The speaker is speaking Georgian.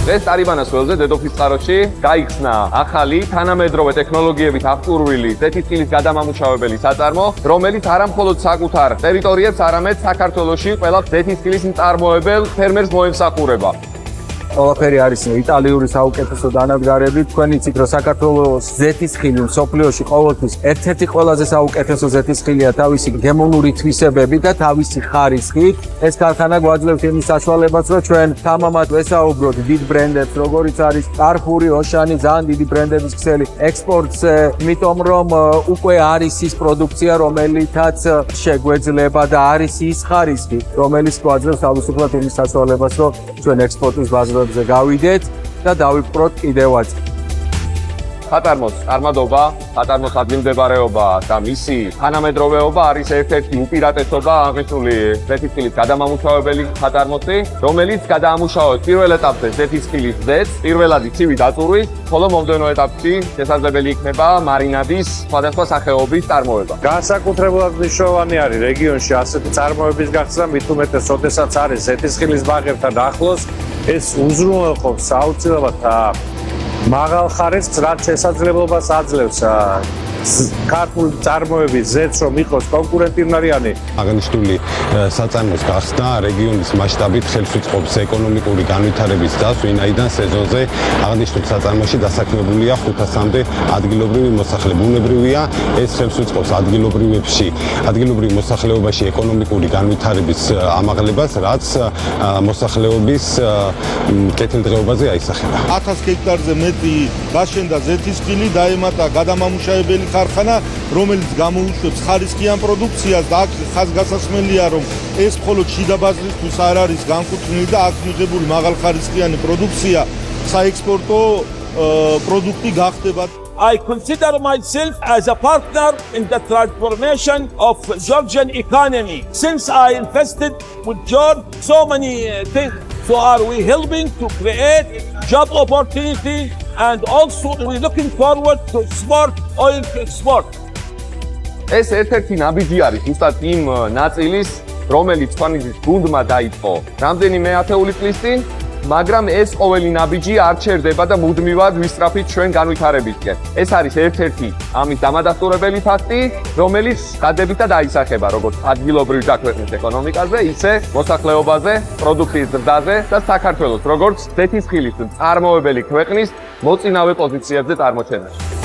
დღეს ტარიბანას ველზე დედოფლის წყაროში გაიხსნა ახალი თანამედროვე ტექნოლოგიებით აღჭურვილი ზეთისხილის გადამამუშავებელი საწარმო, რომელიც არა მხოლოდ საკუთარ ტერიტორიებს, არამედ საქართველოში ყველა ზეთისხილის მწარმოებელ ფერმერს მოემსახურება. ყველაფერი არის იტალიური საუკეთესო დანადგარებით. თქვენ იცით, რომ საქართველოს ზეთისხილი მსოფლიოში ყოველთვის ერთ-ერთი ყველაზე საუკეთესო ზეთისხილია თავისი გემოვნური თვისებებით და თავისი ხარისხით. ეს ქარხანა გვაძლევს იმის საშუალებას, რომ ჩვენ თამამად ვესაუბროთ დიდ ბრენდებს, როგორიც არის Carrefour, Ocean, ძალიან დიდი ბრენდების ქსელი ექსპორტზე, იმიტომ რომ უკვე არის ის პროდუქცია, რომელითაც შეგვეძლება და არის ის ხარისხი, რომელიც გვაძლევს თავისუფლად იმის საშუალებას, რომ ჩვენ ექსპორტის ბაზრებზე გავიდეთ და დავიპყროთ კიდევაც. საწარმოს წარმადობა, საწარმოს ადგილმდებარეობა და მისი თანამედროვეობა არის ერთ-ერთი უპირატესობა აღნიშნული ზეთისხილის გადამამუშავებელი საწარმოთი, რომელიც გადაამუშავებს პირველ ეტაპზე ზეთისხილის ზეთს, პირველადი ცივი დაწურვის, ხოლო მომდევნო ეტაპში შესაძლებელი იქნება მარინადის სხვადასხვა სახეობის წარმოება. განსაკუთრებულად მნიშვნელოვანი არის რეგიონში ასეთი წარმოების გახსნა, მით უმეტეს, როდესაც არის ზეთისხილის ბაღებთან ახლოს, ეს უზრუნველყოფს საოცრად მაღალ ხარისხს, რაც შესაძლებლობას აძლევს ქართული წარმოების ზეთს, რომ იყოს კონკურენტუნარიანი. აღნიშნული საწარმოს გახსნა რეგიონის მასშტაბით ხელს უწყობს ეკონომიკური განვითარების დას, ვინაიდან სეზონზე აღნიშნულ საწარმოში დასაქმებულია 500-მდე ადგილობრივი მოსახლე. ბუნებრივია, ეს ხელს უწყობს ადგილობრივ მოსახლეობაში ეკონომიკური განვითარების ამაღლებას, რაც მოსახლეობის კეთილდღეობაზე აისახება. 1000 ჰექტარზე მეტი გაშენდა ზეთისხილი, დაემატა გადამამუშავებელი ქარხანა, რომელიც გამოუშვებს ხარისხიან პროდუქციას და აქ ხაზგასასმელია, რომ ეს მხოლოდ შიდა ბაზრისთვის არ არის განკუთვნილი და აქ მიღებული მაღალხარისხიანი პროდუქცია საექსპორტო პროდუქტი გახდება. I consider myself as a partner in the transformation of Georgian economy. Since I invested with George so many things, so are we helping to create job opportunities and also we're looking forward to export oil to export. ეს ერთ-ერთი ნაბიჯი არის ზუსტად იმ ნაწილის, რომელიც თქვენთვის გუნდმა დაიწყო რამდენიმე ათეული წლის წინ, მაგრამ ეს ყოველი ნაბიჯი არ ჩერდება და მუდმივად ვისწრაფით ჩვენ განვითარებისკენ. ეს არის ერთ-ერთი ამის დამადასტურებელი ფაქტი, რომელიც დადებითად აისახება როგორც ადგილობრივ დაქვეყნების ეკონომიკაზე, ისე მოსახლეობაზე, პროდუქციის ზრდაზე და საქართველოს როგორც ზეთისხილის მწარმოებელი ქვეყნის მოწინავე პოზიციებზე წარმოჩენაში.